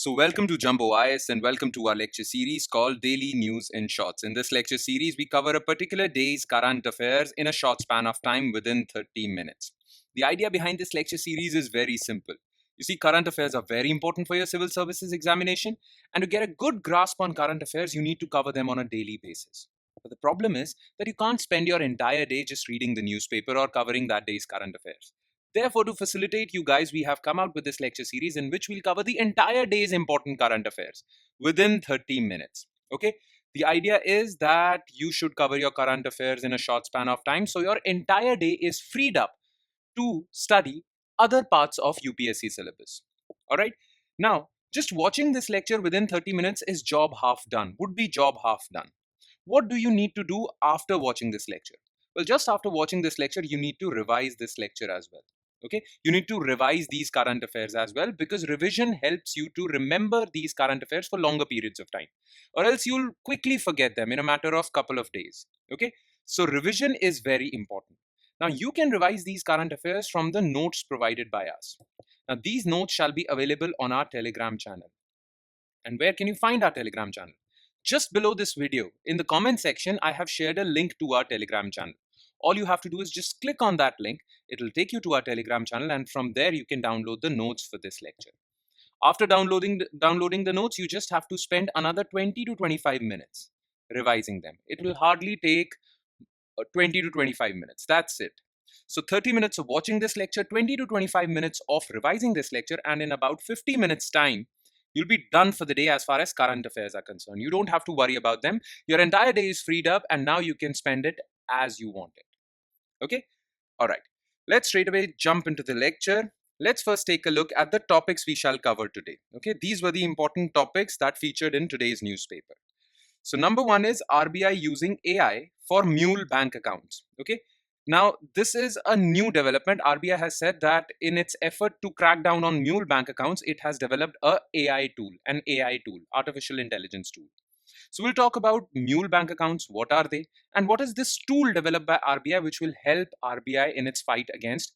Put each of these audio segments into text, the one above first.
So, welcome to Jumbo IS and welcome to our lecture series called Daily News in Shorts. In this lecture series, we cover a particular day's current affairs in a short span of time within 30 minutes. The idea behind this lecture series is very simple. You see, current affairs are very important for your civil services examination, and to get a good grasp on current affairs, you need to cover them on a daily basis. But the problem is that you can't spend your entire day just reading the newspaper or covering that day's current affairs. Therefore, to facilitate you guys, we have come out with this lecture series in which we'll cover the entire day's important current affairs within 30 minutes. Okay? The idea is that you should cover your current affairs in a short span of time so your entire day is freed up to study other parts of UPSC syllabus. All right? Now, just watching this lecture within 30 minutes is job half done, would be job half done. What do you need to do after watching this lecture? Well, just after watching this lecture, you need to revise this lecture as well. Okay, you need to revise these current affairs as well because revision helps you to remember these current affairs for longer periods of time, or else you'll quickly forget them in a matter of couple of days. Okay, so revision is very important. Now you can revise these current affairs from the notes provided by us. Now these notes shall be available on our Telegram channel. And where can you find our Telegram channel? Just below this video, in the comment section, I have shared a link to our Telegram channel. All you have to do is just click on that link. It'll take you to our Telegram channel, and from there you can download the notes for this lecture. After downloading the notes, you just have to spend another 20 to 25 minutes revising them. It will hardly take 20 to 25 minutes. That's it. So 30 minutes of watching this lecture, 20 to 25 minutes of revising this lecture, and in about 50 minutes time, you'll be done for the day as far as current affairs are concerned. You don't have to worry about them. Your entire day is freed up and now you can spend it as you want it. Okay? All right. Let's straight away jump into the lecture. Let's first take a look at the topics we shall cover today. Okay? These were the important topics that featured in today's newspaper. So number one is RBI using AI for Mule bank accounts. Okay? Now, this is a new development. RBI has said that in its effort to crack down on Mule bank accounts, it has developed an AI tool, artificial intelligence tool. So we'll talk about Mule bank accounts. What are they? And what is this tool developed by RBI which will help RBI in its fight against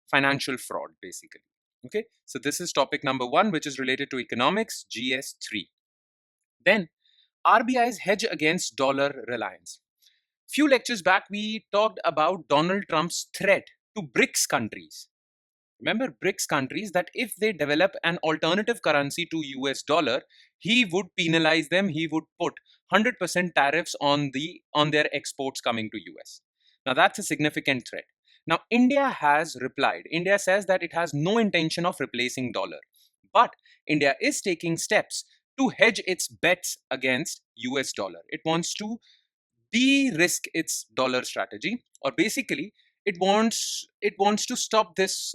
financial fraud, basically. Okay, so this is topic number one, which is related to economics, GS3. Then RBI's hedge against dollar reliance. Few lectures back, we talked about Donald Trump's threat to BRICS countries. Remember BRICS countries that if they develop an alternative currency to US dollar, he would penalize them. He would put 100% tariffs on their exports coming to US. Now that's a significant threat. Now India has replied. India says that it has no intention of replacing dollar, but India is taking steps to hedge its bets against US dollar. It wants to de-risk its dollar strategy, or basically it wants to stop this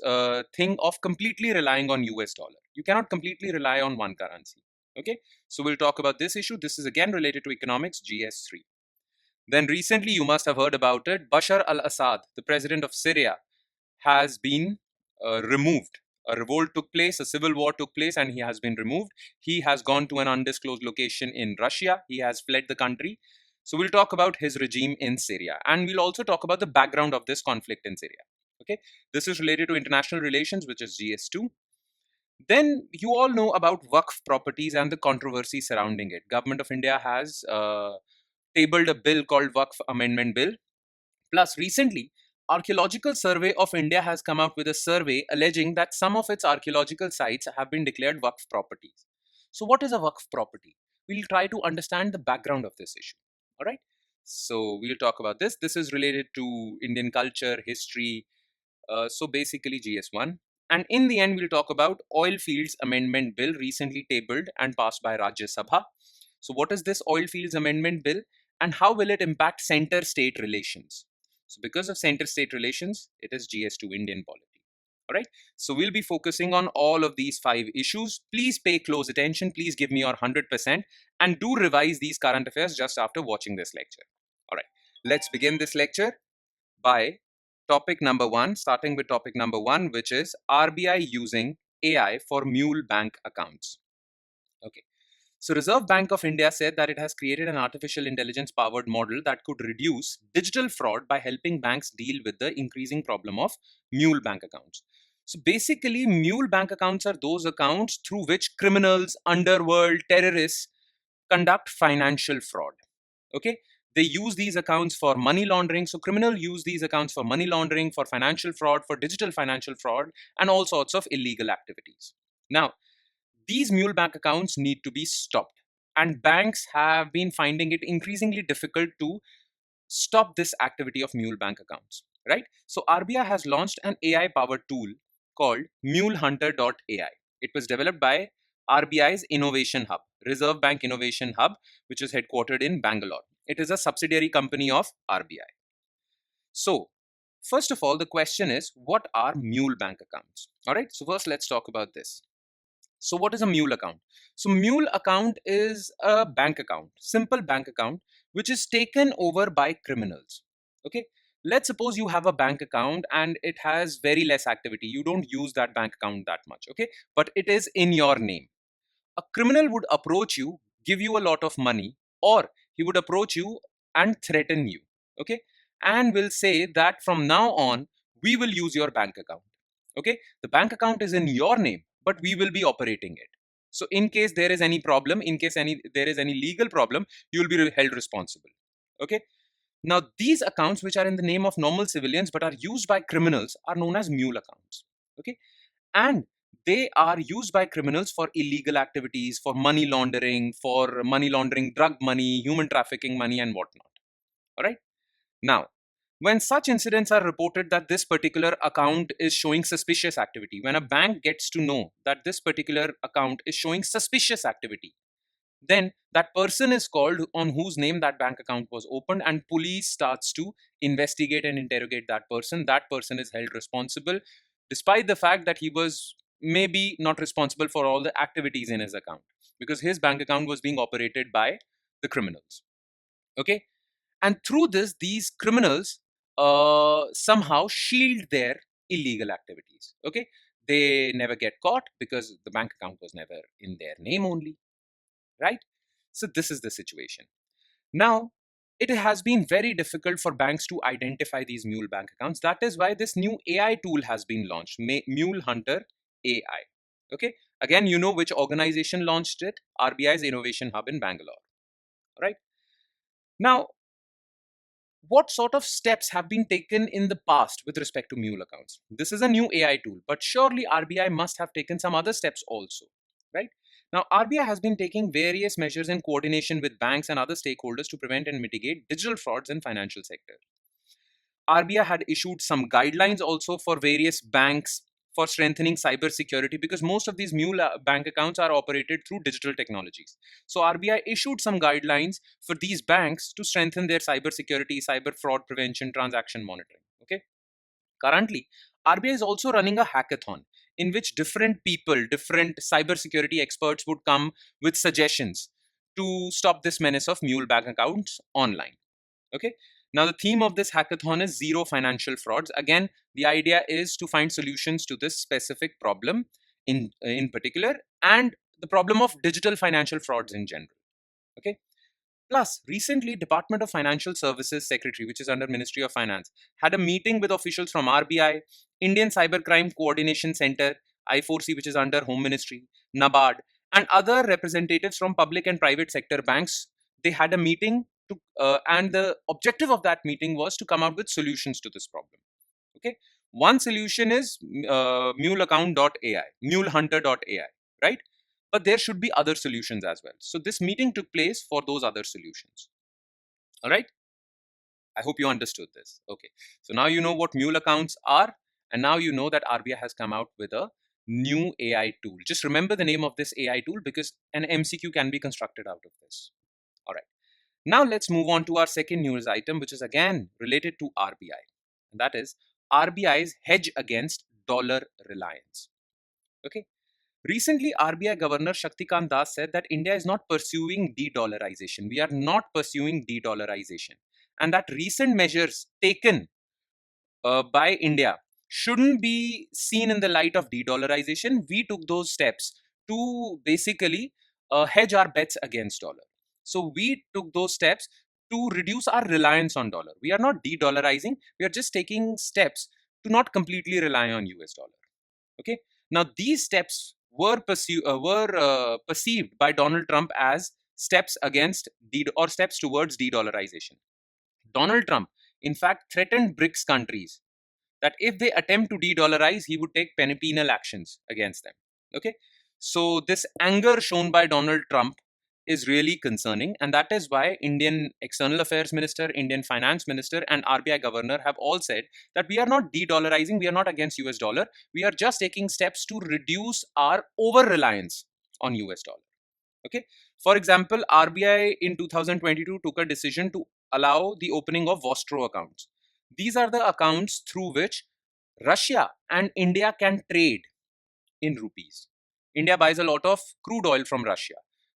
thing of completely relying on US dollar. You cannot completely rely on one currency. Okay, so we'll talk about this issue. This is again related to economics, GS3. Then recently you must have heard about it. Bashar-al-Assad, the president of Syria, has been removed. A revolt took place, a civil war took place, and he has been removed. He has gone to an undisclosed location in Russia. He has fled the country. So we'll talk about his regime in Syria, and we'll also talk about the background of this conflict in Syria. Okay, this is related to international relations, which is GS2. Then you all know about WAQF properties and the controversy surrounding it. Government of India has tabled a bill called WAQF Amendment Bill. Plus, recently, Archaeological Survey of India has come out with a survey alleging that some of its archaeological sites have been declared WAQF properties. So what is a WAQF property? We'll try to understand the background of this issue. All right. So we'll talk about this. This is related to Indian culture, history. So basically GS1. And in the end, we'll talk about Oilfields Amendment Bill recently tabled and passed by Rajya Sabha. So what is this Oilfields Amendment Bill and how will it impact center-state relations? So because of center-state relations, it is GS2 Indian polity. All right. So we'll be focusing on all of these 5 issues. Please pay close attention. Please give me your 100% and do revise these current affairs just after watching this lecture. All right. Let's begin this lecture by topic number 1, starting with topic number 1, which is RBI using AI for Mule bank accounts. Okay. So Reserve Bank of India said that it has created an artificial intelligence powered model that could reduce digital fraud by helping banks deal with the increasing problem of mule bank accounts. So basically, mule bank accounts are those accounts through which criminals, underworld, terrorists conduct financial fraud. Okay, they use these accounts for money laundering. So criminals use these accounts for money laundering, for financial fraud, for digital financial fraud, and all sorts of illegal activities. Now, these mule bank accounts need to be stopped, and banks have been finding it increasingly difficult to stop this activity of mule bank accounts, right? So RBI has launched an AI powered tool called mulehunter.ai. It was developed by RBI's Innovation Hub, Reserve Bank Innovation Hub, which is headquartered in Bangalore. It is a subsidiary company of RBI. So, first of all, the question is, what are mule bank accounts? All right, so first let's talk about this. So what is a mule account? So mule account is a bank account, simple bank account, which is taken over by criminals. Okay. Let's suppose you have a bank account and it has very less activity. You don't use that bank account that much. Okay. But it is in your name. A criminal would approach you, give you a lot of money, or he would approach you and threaten you. Okay. And will say that from now on, we will use your bank account. Okay, the bank account is in your name, but we will be operating it. So in case there is any problem, in case there is any legal problem, you will be held responsible. Okay, now these accounts which are in the name of normal civilians but are used by criminals are known as mule accounts. Okay, and they are used by criminals for illegal activities, for money laundering drug money, human trafficking money, and whatnot. All right, now when such incidents are reported that this particular account is showing suspicious activity, when a bank gets to know that this particular account is showing suspicious activity, then that person is called on whose name that bank account was opened, and police starts to investigate and interrogate that person. That person is held responsible, despite the fact that he was maybe not responsible for all the activities in his account, because his bank account was being operated by the criminals. Okay, and through this, these criminals somehow shield their illegal activities. Okay, they never get caught because the bank account was never in their name only, right? So this is the situation. Now, it has been very difficult for banks to identify these mule bank accounts. That is why this new AI tool has been launched, Mule Hunter AI. Okay, again, you know which organization launched it? RBI's Innovation Hub in Bangalore. Right now, what sort of steps have been taken in the past with respect to mule accounts? This is a new AI tool, but surely RBI must have taken some other steps also, right? Now, RBI has been taking various measures in coordination with banks and other stakeholders to prevent and mitigate digital frauds in financial sector. RBI had issued some guidelines also for various banks for strengthening cyber security, because most of these mule bank accounts are operated through digital technologies. So RBI issued some guidelines for these banks to strengthen their cyber security, cyber fraud prevention, transaction monitoring. Okay. Currently, RBI is also running a hackathon in which different people, different cybersecurity experts would come with suggestions to stop this menace of mule bank accounts online. Okay. Now, the theme of this hackathon is zero financial frauds. Again, the idea is to find solutions to this specific problem in particular, and the problem of digital financial frauds in general. Okay. Plus, recently, Department of Financial Services Secretary, which is under Ministry of Finance, had a meeting with officials from RBI, Indian Cybercrime Coordination Center, I4C, which is under Home Ministry, NABARD, and other representatives from public and private sector banks. They had a meeting and the objective of that meeting was to come out with solutions to this problem. Okay, one solution is muleaccount.ai, mulehunter.ai, right? But there should be other solutions as well. So this meeting took place for those other solutions. All right, I hope you understood this. Okay, so now you know what mule accounts are, and now you know that RBI has come out with a new AI tool. Just remember the name of this AI tool, because an MCQ can be constructed out of this. All right, now let's move on to our second news item, which is again related to RBI, and that is RBI's hedge against dollar reliance. Okay, recently, RBI Governor Shaktikant Das said that India is not pursuing de-dollarization. We are not pursuing de-dollarization. And that recent measures taken by India shouldn't be seen in the light of de-dollarization. We took those steps to basically hedge our bets against dollar. So we took those steps to reduce our reliance on dollar. We are not de-dollarizing. We are just taking steps to not completely rely on US dollar. Okay. Now, these steps were perceived by Donald Trump as steps against or steps towards de-dollarization. Donald Trump, in fact, threatened BRICS countries that if they attempt to de-dollarize, he would take penal actions against them. Okay, so this anger shown by Donald Trump is really concerning, and that is why Indian External Affairs Minister, Indian Finance Minister, and RBI Governor have all said that we are not de-dollarizing, we are not against US dollar, we are just taking steps to reduce our over-reliance on US dollar. Okay, for example, RBI in 2022 took a decision to allow the opening of Vostro accounts. These are the accounts through which Russia and India can trade in rupees. India buys a lot of crude oil from Russia,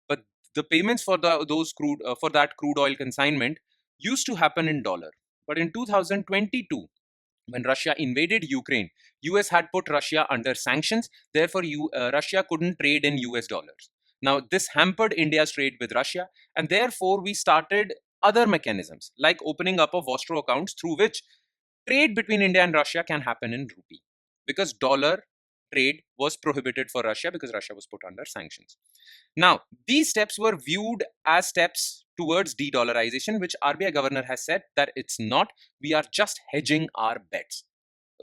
but the payments for those crude for that crude oil consignment used to happen in dollar. But in 2022, when Russia invaded Ukraine, US had put Russia under sanctions. Therefore, Russia couldn't trade in US dollars. Now, this hampered India's trade with Russia, and therefore we started other mechanisms like opening up of Vostro accounts through which trade between India and Russia can happen in rupee, because dollar trade was prohibited for Russia because Russia was put under sanctions. Now, these steps were viewed as steps towards de-dollarization, which RBI governor has said that it's not. We are just hedging our bets.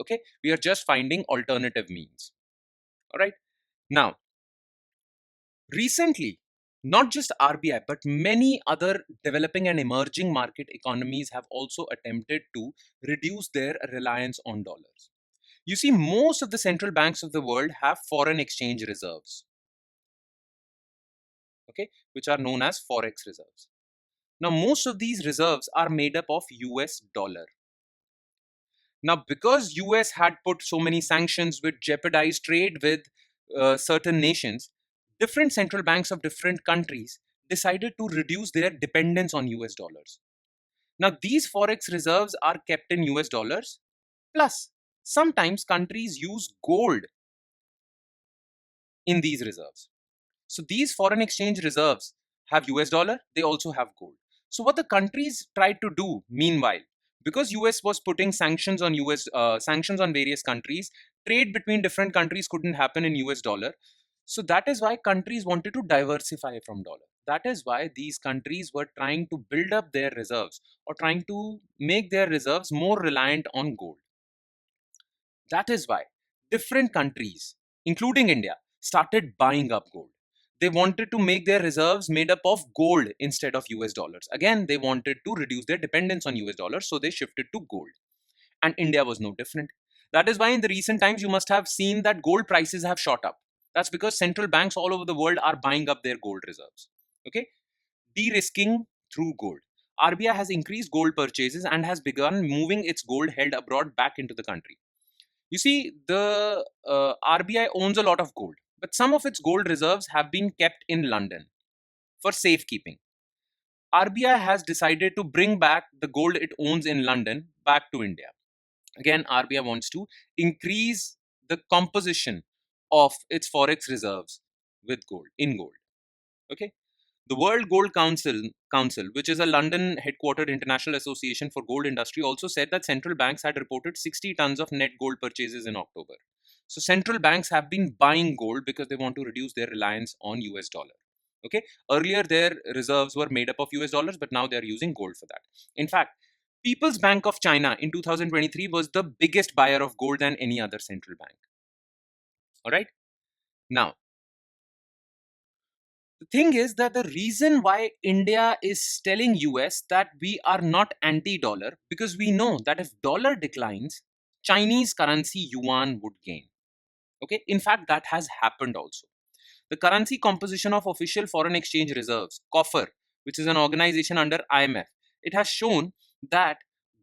Okay, we are just finding alternative means. All right. Now, recently, not just RBI, but many other developing and emerging market economies have also attempted to reduce their reliance on dollars. You see, most of the central banks of the world have foreign exchange reserves, okay, which are known as forex reserves. Now, most of these reserves are made up of US dollar. Now, because US had put so many sanctions which jeopardized trade with certain nations, different central banks of different countries decided to reduce their dependence on US dollars. Now, these forex reserves are kept in US dollars, plus sometimes countries use gold in these reserves. So these foreign exchange reserves have US dollar, they also have gold. So what the countries tried to do meanwhile, because US was putting sanctions on various countries, trade between different countries couldn't happen in US dollar. So that is why countries wanted to diversify from dollar. That is why these countries were trying to build up their reserves or trying to make their reserves more reliant on gold. That is why different countries, including India, started buying up gold. They wanted to make their reserves made up of gold instead of US dollars. Again, they wanted to reduce their dependence on US dollars, so they shifted to gold. And India was no different. That is why in the recent times you must have seen that gold prices have shot up. That's because central banks all over the world are buying up their gold reserves. Okay? De-risking through gold. RBI has increased gold purchases and has begun moving its gold held abroad back into the country. You see, the RBI owns a lot of gold, but some of its gold reserves have been kept in London for safekeeping. RBI has decided to bring back the gold it owns in London back to India. Again, RBI wants to increase the composition of its forex reserves with gold, in gold. Okay. The World Gold Council, which is a London headquartered international association for gold industry, also said that central banks had reported 60 tons of net gold purchases in October. So central banks have been buying gold because they want to reduce their reliance on US dollar. Okay. Earlier, their reserves were made up of US dollars, but now they are using gold for that. In fact, People's Bank of China in 2023 was the biggest buyer of gold than any other central bank. All right. Now, the thing is that the reason why India is telling US that we are not anti-dollar, because we know that if dollar declines, Chinese currency yuan would gain. Okay, in fact, that has happened also. The currency composition of official foreign exchange reserves, COFR, which is an organization under IMF, it has shown that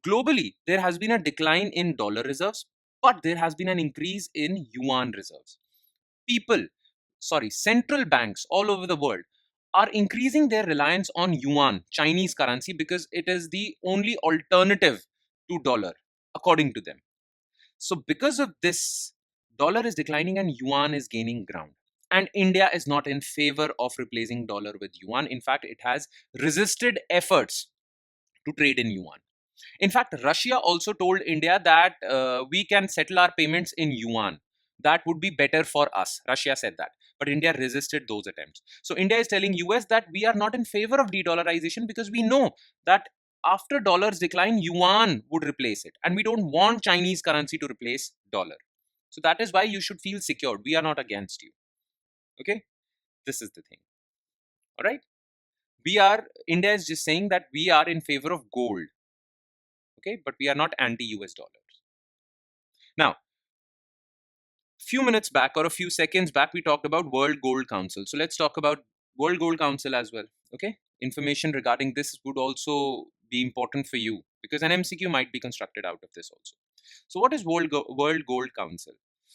globally there has been a decline in dollar reserves, but there has been an increase in yuan reserves. Central banks all over the world are increasing their reliance on yuan, Chinese currency, because it is the only alternative to dollar, according to them. So, because of this, dollar is declining and yuan is gaining ground. And India is not in favor of replacing dollar with yuan. In fact, it has resisted efforts to trade in yuan. In fact, Russia also told India that we can settle our payments in yuan. that would be better for us. Russia said that. But India resisted those attempts. So India is telling US that we are not in favor of de-dollarization because we know that after dollars decline, yuan would replace it. And we don't want Chinese currency to replace dollar. So that is why you should feel secured. We are not against you. Okay? This is the thing. All right? India is just saying that we are in favor of gold. Okay? But we are not anti-US dollars. Now, few minutes back or a few seconds back, we talked about World Gold Council. So let's talk about World Gold Council as well. Okay, information regarding this would also be important for you because an MCQ might be constructed out of this also. So what is World Gold Council?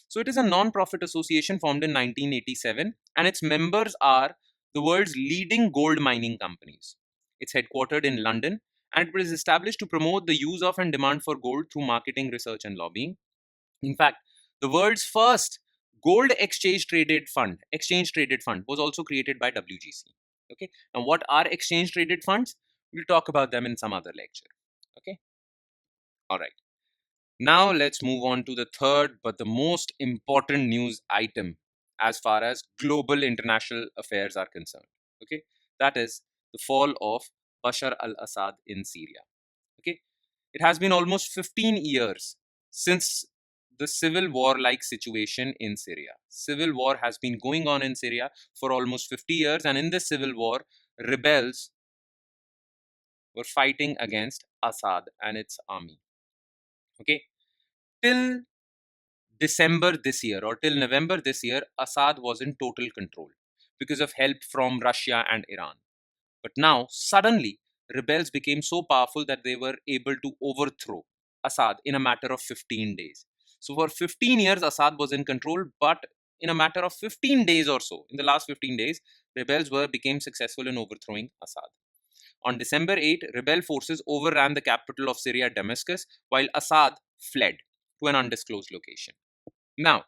So it is a non-profit association formed in 1987 and its members are the world's leading gold mining companies. It's headquartered in London and it was established to promote the use of and demand for gold through marketing, research and lobbying. In fact, the world's first gold exchange traded fund was also created by WGC. Okay. Now, what are exchange traded funds? We'll talk about them in some other lecture. Okay. All right. Now let's move on to the third but the most important news item as far as global international affairs are concerned. Okay. That is the fall of Bashar-al-Assad in Syria. Okay. It has been almost 15 years since the civil war-like situation in Syria. Civil war has been going on in Syria for almost 50 years, and in this civil war, rebels were fighting against Assad and its army. Okay, till December this year or till November this year, Assad was in total control because of help from Russia and Iran. But now, suddenly, rebels became so powerful that they were able to overthrow Assad in a matter of 15 days. So for 15 years, Assad was in control, but in a matter of 15 days or so, in the last 15 days, rebels became successful in overthrowing Assad. On December 8, rebel forces overran the capital of Syria, Damascus, while Assad fled to an undisclosed location. Now,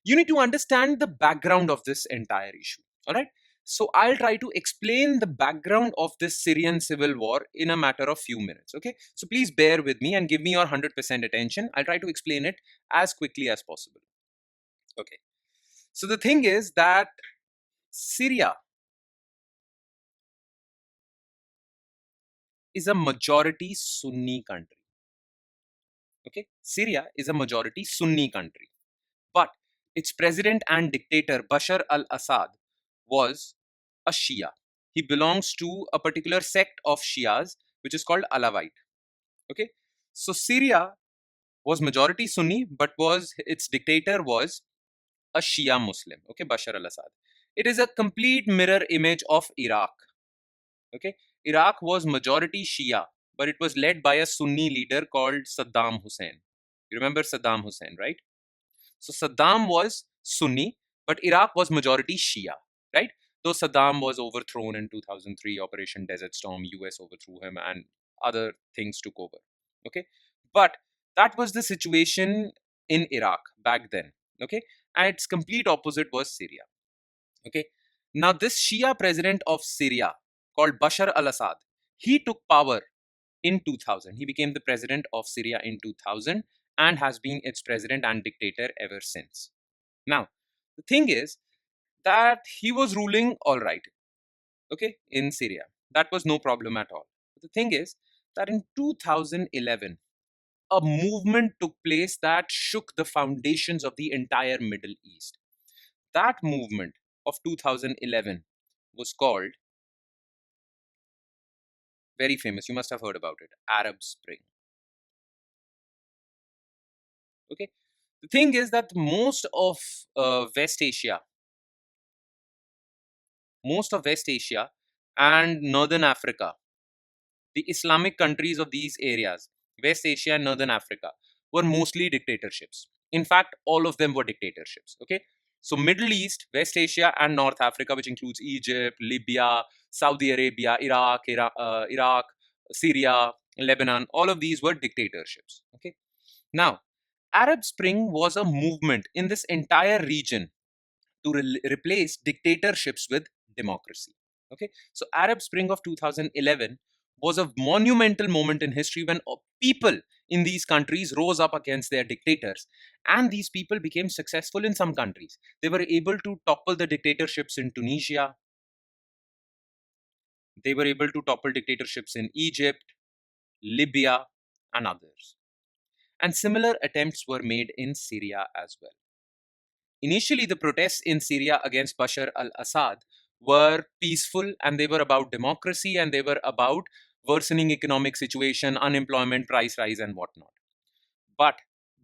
you need to understand the background of this entire issue. All right. So I'll try to explain the background of this Syrian civil war in a matter of few minutes. Okay. So please bear with me and give me your 100% attention. I'll try to explain it as quickly as possible. Okay. So the thing is that Syria is a majority Sunni country. Okay. Syria is a majority Sunni country. But its president and dictator Bashar al-Assad was a Shia. He belongs to a particular sect of Shias, which is called Alawite. Okay, so Syria was majority Sunni, but its dictator was a Shia Muslim. Okay, Bashar al-Assad. It is a complete mirror image of Iraq. Okay, Iraq was majority Shia, but it was led by a Sunni leader called Saddam Hussein. You remember Saddam Hussein, right? So Saddam was Sunni, but Iraq was majority Shia, right? Though Saddam was overthrown in 2003, Operation Desert Storm, US overthrew him and other things took over. Okay. But that was the situation in Iraq back then. Okay. And its complete opposite was Syria. Okay. Now, this Shia president of Syria called Bashar al-Assad, he took power in 2000. He became the president of Syria in 2000 and has been its president and dictator ever since. Now, the thing is that he was ruling all right, okay, in Syria. That was no problem at all. But the thing is that in 2011, a movement took place that shook the foundations of the entire Middle East. That movement of 2011 was called, very famous, you must have heard about it, Arab Spring. Okay. The thing is that West Asia and Northern Africa, the Islamic countries of these areas, West Asia and Northern Africa, were mostly dictatorships. In fact, all of them were dictatorships. Okay. So Middle East, West Asia and North Africa, which includes Egypt, Libya, Saudi Arabia, Iraq, Syria, Lebanon, all of these were dictatorships. Okay. Now, Arab Spring was a movement in this entire region to replace dictatorships with democracy. Okay, so Arab Spring of 2011 was a monumental moment in history when people in these countries rose up against their dictators. And these people became successful in some countries. They were able to topple the dictatorships in Tunisia. They were able to topple dictatorships in Egypt, Libya, and others. And similar attempts were made in Syria as well. Initially, the protests in Syria against Bashar al-Assad were peaceful, and they were about democracy, and they were about worsening economic situation, unemployment, price rise, and whatnot. But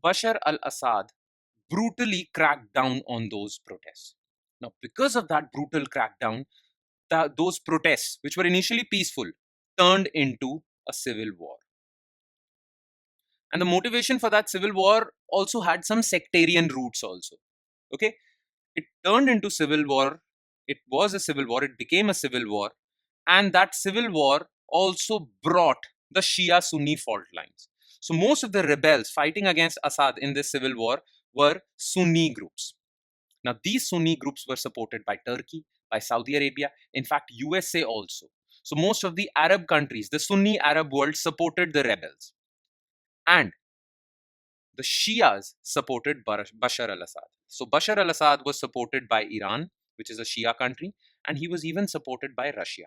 Bashar al-Assad brutally cracked down on those protests. Now, because of that brutal crackdown, those protests, which were initially peaceful, turned into a civil war. And the motivation for that civil war also had some sectarian roots also. Okay, it turned into civil war. It was a civil war. It became a civil war. And that civil war also brought the Shia Sunni fault lines. So most of the rebels fighting against Assad in this civil war were Sunni groups. Now, these Sunni groups were supported by Turkey, by Saudi Arabia, in fact, USA also. So most of the Arab countries, the Sunni Arab world, supported the rebels. And the Shias supported Bashar al-Assad. So Bashar al-Assad was supported by Iran, which is a Shia country, and he was even supported by Russia.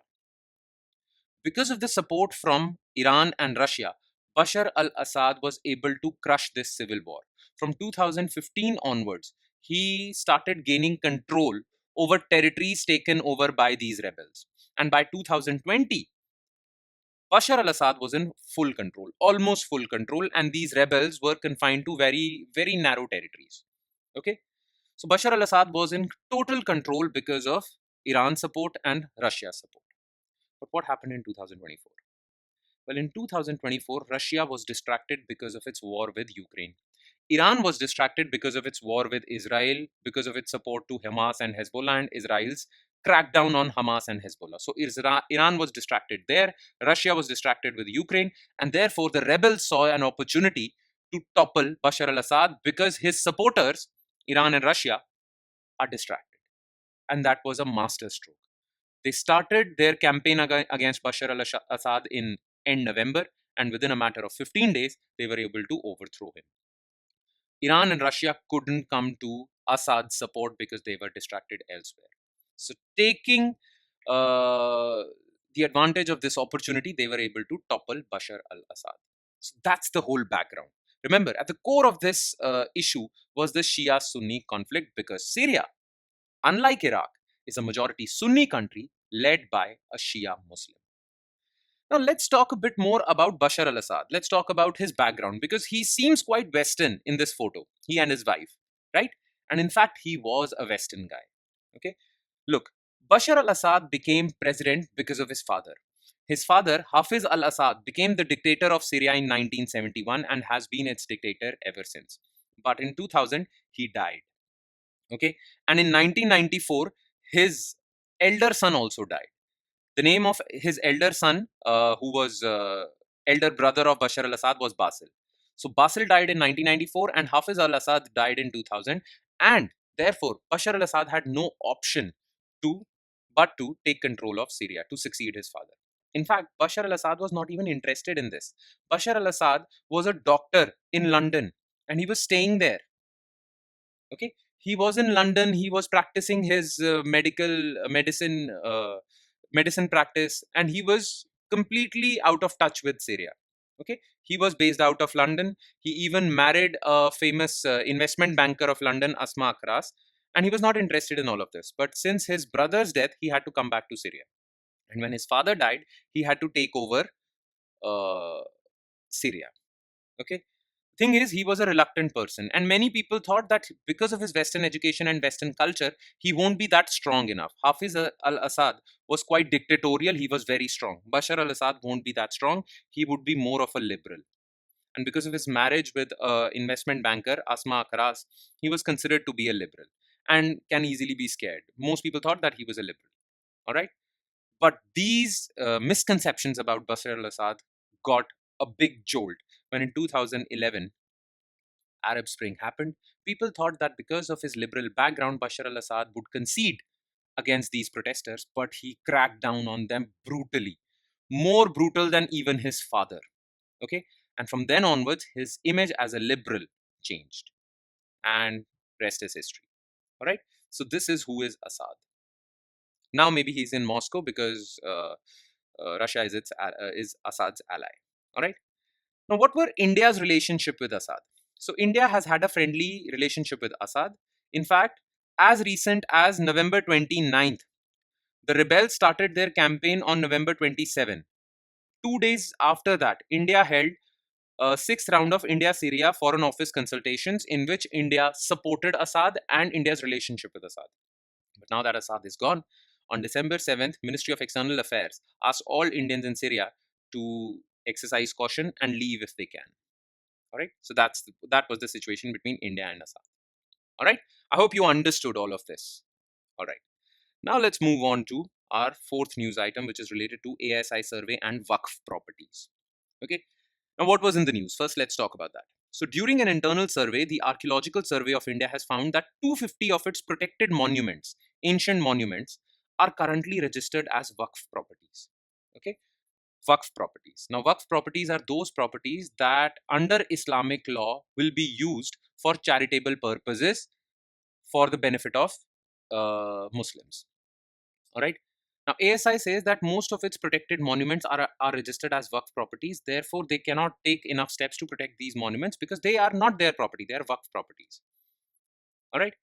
Because of the support from Iran and Russia, Bashar al-Assad was able to crush this civil war. From 2015 onwards, he started gaining control over territories taken over by these rebels. And by 2020, Bashar al-Assad was in full control, almost full control, and these rebels were confined to very, very narrow territories. Okay, so Bashar al-Assad was in total control because of Iran support and Russia support. But what happened in 2024? Well, in 2024, Russia was distracted because of its war with Ukraine. Iran was distracted because of its war with Israel, because of its support to Hamas and Hezbollah, and Israel's crackdown on Hamas and Hezbollah. So Iran was distracted there, Russia was distracted with Ukraine, and therefore the rebels saw an opportunity to topple Bashar al-Assad because his supporters, Iran and Russia, are distracted. And that was a masterstroke. They started their campaign against Bashar al-Assad in end November, and within a matter of 15 days, they were able to overthrow him. Iran and Russia couldn't come to Assad's support because they were distracted elsewhere. So, taking the advantage of this opportunity, they were able to topple Bashar al-Assad. So, that's the whole background. Remember, at the core of this issue was the Shia-Sunni conflict because Syria, unlike Iraq, is a majority Sunni country led by a Shia Muslim. Now, let's talk a bit more about Bashar al-Assad. Let's talk about his background because he seems quite Western in this photo, he and his wife, right? And in fact, he was a Western guy. Okay, look, Bashar al-Assad became president because of his father. His father, Hafiz al-Assad, became the dictator of Syria in 1971 and has been its dictator ever since. But in 2000, he died. Okay, and in 1994, his elder son also died. The name of his elder son, who was elder brother of Bashar al-Assad, was Basil. So Basil died in 1994 and Hafiz al-Assad died in 2000. And therefore, Bashar al-Assad had no option to but to take control of Syria to succeed his father. In fact, Bashar al-Assad was not even interested in this. Bashar al-Assad was a doctor in London and he was staying there. Okay, he was in London. He was practicing his medicine practice, and he was completely out of touch with Syria. Okay, he was based out of London. He even married a famous investment banker of London, Asma Akras, and he was not interested in all of this. But since his brother's death, he had to come back to Syria. And when his father died, he had to take over uh, Syria. Okay, thing is, he was a reluctant person, and many people thought that because of his Western education and Western culture, he won't be that strong enough. Hafiz al-Assad was quite dictatorial. He was very strong. Bashar al-Assad won't be that strong. He would be more of a liberal. And because of his marriage with investment banker Asma Akras, he was considered to be a liberal and can easily be scared. Most people thought that he was a liberal. All right. But these misconceptions about Bashar al-Assad got a big jolt when in 2011 Arab Spring happened. People thought that because of his liberal background, Bashar al-Assad would concede against these protesters, but he cracked down on them brutally. more brutal than even his father. Okay, and from then onwards, his image as a liberal changed, and rest is history. All right, so this is who is Assad. Now maybe he's in Moscow because Russia is Assad's ally. All right. Now, what were India's relationship with Assad? So, India has had a friendly relationship with Assad. In fact, as recent as November 29th, the rebels started their campaign on November 27. 2 days after that, India held a sixth round of India-Syria Foreign Office consultations in which India supported Assad and India's relationship with Assad. But now that Assad is gone, on December 7th, Ministry of External Affairs asked all Indians in Syria to exercise caution and leave if they can. All right. So that was the situation between India and Assad. All right. I hope you understood all of this. All right. Now let's move on to our fourth news item, which is related to ASI survey and WAQF properties. Okay. Now, what was in the news? First, let's talk about that. So, during an internal survey, the Archaeological Survey of India has found that 250 of its protected monuments, ancient monuments, are currently registered as WAQF properties. Okay. WAQF properties. Now, WAQF properties are those properties that under Islamic law will be used for charitable purposes for the benefit of Muslims. All right. Now, ASI says that most of its protected monuments are registered as WAQF properties. Therefore, they cannot take enough steps to protect these monuments because they are not their property. They are WAQF properties. All right.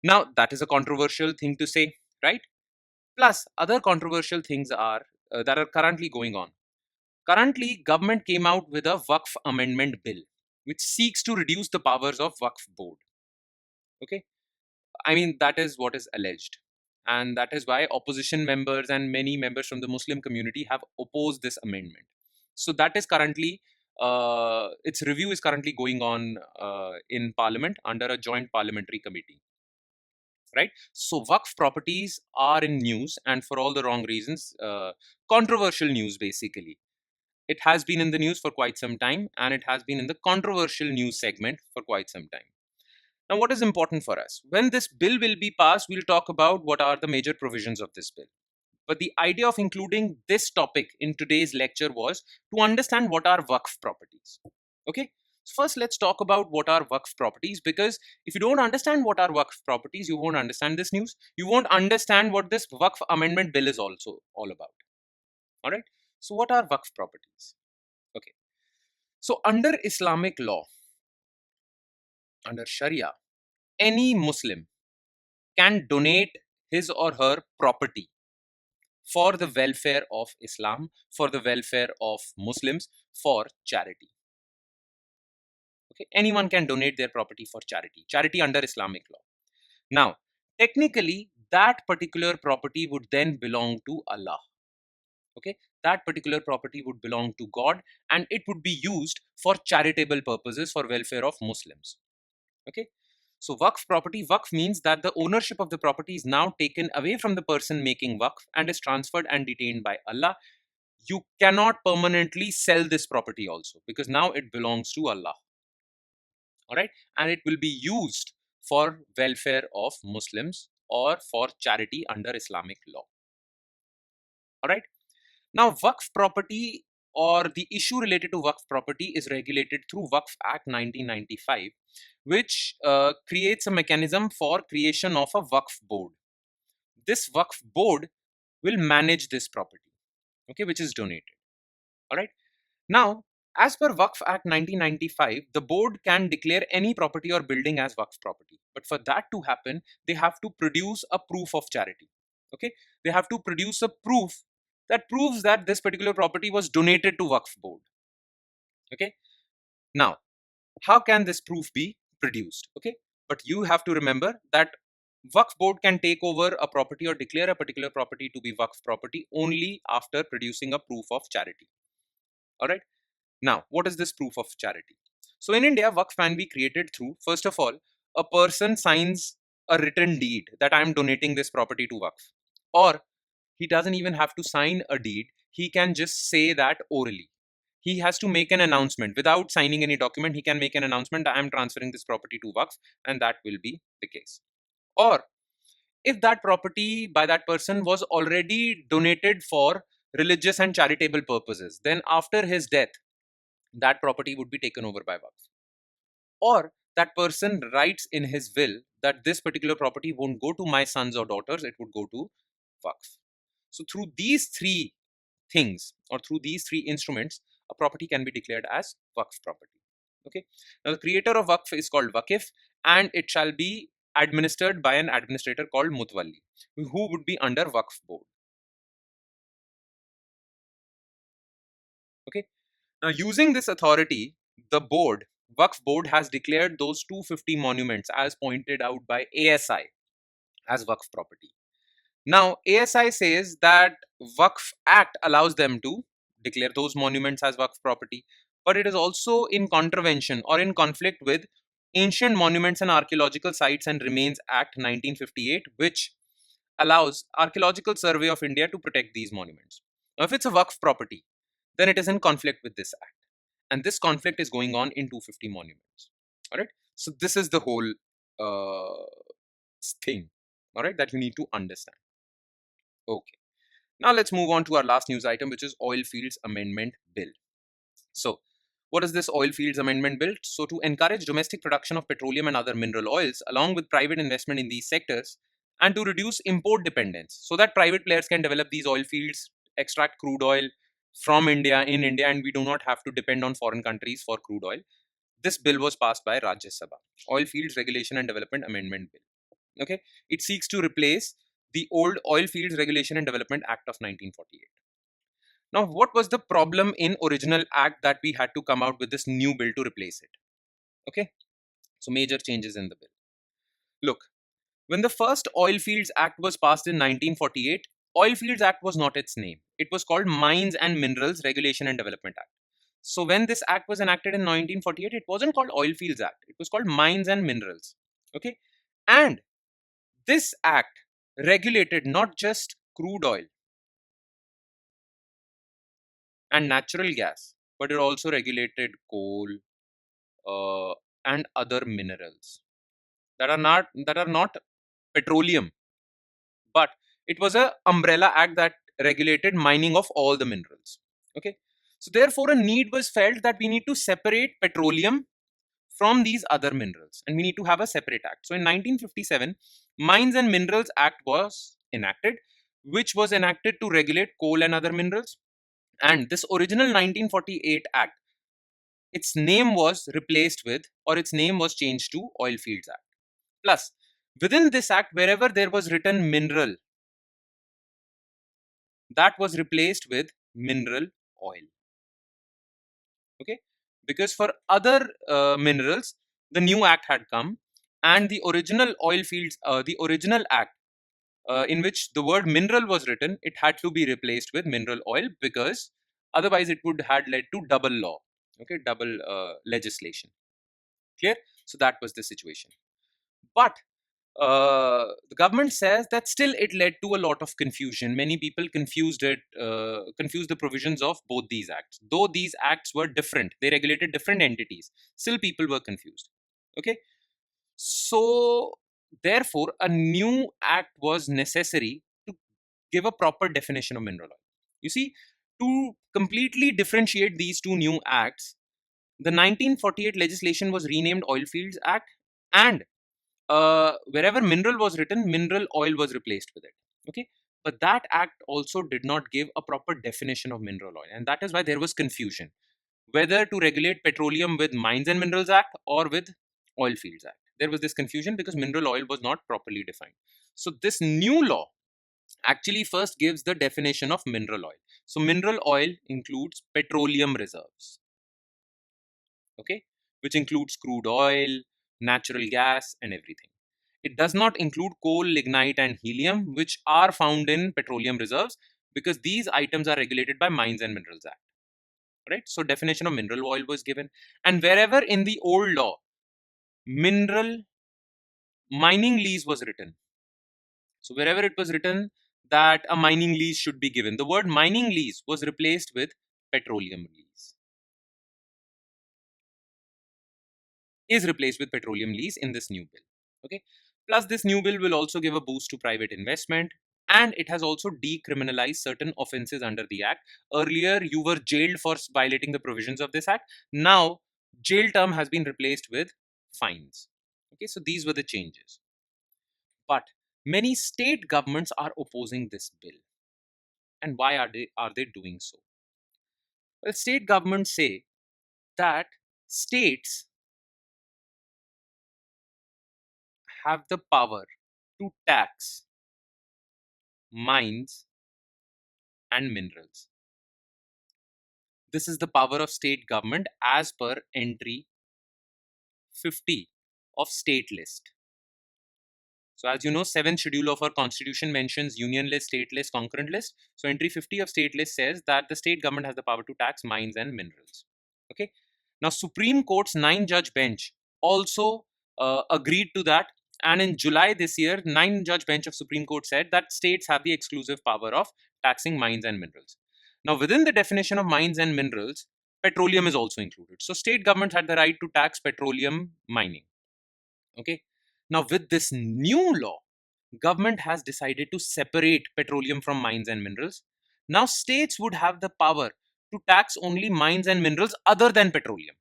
Now, that is a controversial thing to say, right? Plus, other controversial things are that are currently going on. Currently, government came out with a WAQF amendment bill, which seeks to reduce the powers of WAQF board. Okay, I mean that is what is alleged, and that is why opposition members and many members from the Muslim community have opposed this amendment. So that is currently its review is currently going on in Parliament under a joint parliamentary committee. Right. So WAQF properties are in news, and for all the wrong reasons, controversial news basically. It has been in the news for quite some time, and it has been in the controversial news segment for quite some time. Now, what is important for us? When this bill will be passed, we'll talk about what are the major provisions of this bill. But the idea of including this topic in today's lecture was to understand what are WAQF properties. Okay? So first, let's talk about what are WAQF properties, because if you don't understand what are WAQF properties, you won't understand this news. You won't understand what this WAQF amendment bill is also all about. All right? So, what are WAQF properties? Okay. So, under Islamic law, under Sharia, any Muslim can donate his or her property for the welfare of Islam, for the welfare of Muslims, for charity. Okay, anyone can donate their property for charity under Islamic law. Now, technically, that particular property would then belong to Allah. Okay, that particular property would belong to God, and it would be used for charitable purposes for welfare of Muslims. Okay, so waqf property, waqf means that the ownership of the property is now taken away from the person making waqf and is transferred and detained by Allah. You cannot permanently sell this property also, because now it belongs to Allah. All right, and it will be used for welfare of Muslims or for charity under Islamic law. All right. Now, Waqf property, or the issue related to Waqf property, is regulated through Waqf Act 1995, which creates a mechanism for creation of a Waqf board. This Waqf board will manage this property, okay, which is donated. All right. Now, as per Waqf Act 1995, the board can declare any property or building as Waqf property. But for that to happen, they have to produce a proof of charity. Okay, they have to produce a proof that proves that this particular property was donated to Waqf board. Okay, now how can this proof be produced? Okay, but you have to remember that Waqf board can take over a property or declare a particular property to be Waqf property only after producing a proof of charity. All right, now what is this proof of charity? So in India, Waqf can be created through, first of all, a person signs a written deed that I am donating this property to Waqf, or he doesn't even have to sign a deed. He can just say that orally. He has to make an announcement without signing any document. He can make an announcement, I am transferring this property to Waqf, and that will be the case. Or if that property by that person was already donated for religious and charitable purposes, then after his death, that property would be taken over by Waqf. Or that person writes in his will that this particular property won't go to my sons or daughters, it would go to Waqf. So through these three things, or through these three instruments, a property can be declared as Waqf property. Okay. Now the creator of Waqf is called WAQF, and it shall be administered by an administrator called Mutwalli, who would be under Waqf board. Okay. Now using this authority, the board, Waqf board, has declared those 250 monuments as pointed out by ASI as Waqf property. Now, ASI says that Waqf Act allows them to declare those monuments as Waqf property, but it is also in contravention or in conflict with Ancient Monuments and Archaeological Sites and Remains Act 1958, which allows Archaeological Survey of India to protect these monuments. Now, if it's a Waqf property, then it is in conflict with this act. And this conflict is going on in 250 monuments. All right. So, this is the whole thing, all right, that you need to understand. Okay. Now let's move on to our last news item, which is Oilfields Amendment Bill. So, what is this Oilfields Amendment Bill? So, to encourage domestic production of petroleum and other mineral oils, along with private investment in these sectors, and to reduce import dependence, so that private players can develop these oil fields, extract crude oil from India in India, and we do not have to depend on foreign countries for crude oil. This bill was passed by Rajya Sabha, Oilfields Regulation and Development Amendment Bill. Okay, it seeks to replace the old Oilfields Regulation and Development Act of 1948. Now, what was the problem in original act that we had to come out with this new bill to replace it? Okay, so major changes in the bill. Look, when the first Oilfields Act was passed in 1948, Oilfields Act was not its name. It was called Mines and Minerals Regulation and Development Act. So when this act was enacted in 1948, it wasn't called Oilfields Act. It was called Mines and Minerals. Okay, and this act regulated not just crude oil and natural gas, but it also regulated coal and other minerals that are not petroleum, but it was a umbrella act that regulated mining of all the minerals. Okay, so therefore a need was felt that we need to separate petroleum from these other minerals, and we need to have a separate act. So in 1957, Mines and Minerals Act was enacted, which was enacted to regulate coal and other minerals. And this original 1948 act, its name was replaced with, or its name was changed to Oilfields Act. Plus, within this act, wherever there was written mineral, that was replaced with mineral oil. Okay, because for other minerals, the new act had come, and the original the original act in which the word mineral was written, it had to be replaced with mineral oil, because otherwise it would had led to double law. Okay, double legislation. Clear? So that was the situation. But the government says that still it led to a lot of confusion. Many people confused the provisions of both these acts. Though these acts were different, they regulated different entities, still people were confused. Okay, so therefore a new act was necessary to give a proper definition of mineral oil. You see, to completely differentiate these two new acts, the 1948 legislation was renamed Oilfields Act, and wherever mineral was written, mineral oil was replaced with it. Okay, but that act also did not give a proper definition of mineral oil, and that is why there was confusion whether to regulate petroleum with Mines and Minerals Act or with Oilfields Act. There was this confusion because mineral oil was not properly defined. So this new law actually first gives the definition of mineral oil. So mineral oil includes petroleum reserves, okay, which includes crude oil, natural gas, and everything. It does not include coal, lignite, and helium, which are found in petroleum reserves, because these items are regulated by Mines and Minerals Act. Right? So definition of mineral oil was given, and wherever in the old law mineral mining lease was written, so wherever it was written that a mining lease should be given, the word mining lease was replaced with petroleum lease. Is replaced with petroleum lease in this new bill. Okay. Plus, this new bill will also give a boost to private investment, And it has also decriminalized certain offenses under the act. Earlier, you were jailed for violating the provisions of this act. Now, jail term has been replaced with fines. Okay, so these were the changes. But many state governments are opposing this bill. And why are they doing so? Well, state governments say that states have the power to tax mines and minerals. This is the power of state government as per entry 50 of state list. So as you know, 7th schedule of our constitution mentions union list, state list, concurrent list. So entry 50 of state list says that the state government has the power to tax mines and minerals. Okay. Now Supreme Court's 9-judge bench also agreed to that. And in July this year, 9-judge bench of Supreme Court said that states have the exclusive power of taxing mines and minerals. Now within the definition of mines and minerals, petroleum is also included. So state governments had the right to tax petroleum mining. Okay. Now with this new law, government has decided to separate petroleum from mines and minerals. Now states would have the power to tax only mines and minerals other than petroleum.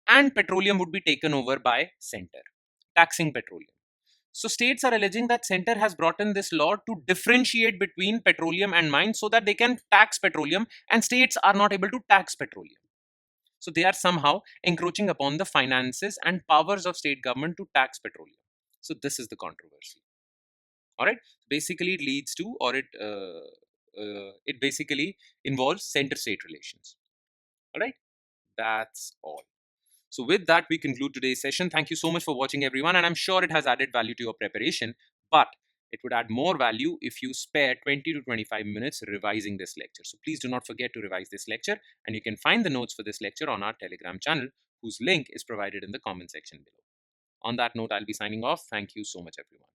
And petroleum would be taken over by center, taxing petroleum. So states are alleging that center has brought in this law to differentiate between petroleum and mines so that they can tax petroleum, and states are not able to tax petroleum. So they are somehow encroaching upon the finances and powers of state government to tax petroleum. So this is the controversy. All right. Basically, it leads to, or it basically involves center-state relations. All right. That's all. So with that, we conclude today's session. Thank you so much for watching, everyone. And I'm sure it has added value to your preparation, but it would add more value if you spare 20 to 25 minutes revising this lecture. So please do not forget to revise this lecture. And you can find the notes for this lecture on our Telegram channel, whose link is provided in the comment section below. On that note, I'll be signing off. Thank you so much, everyone.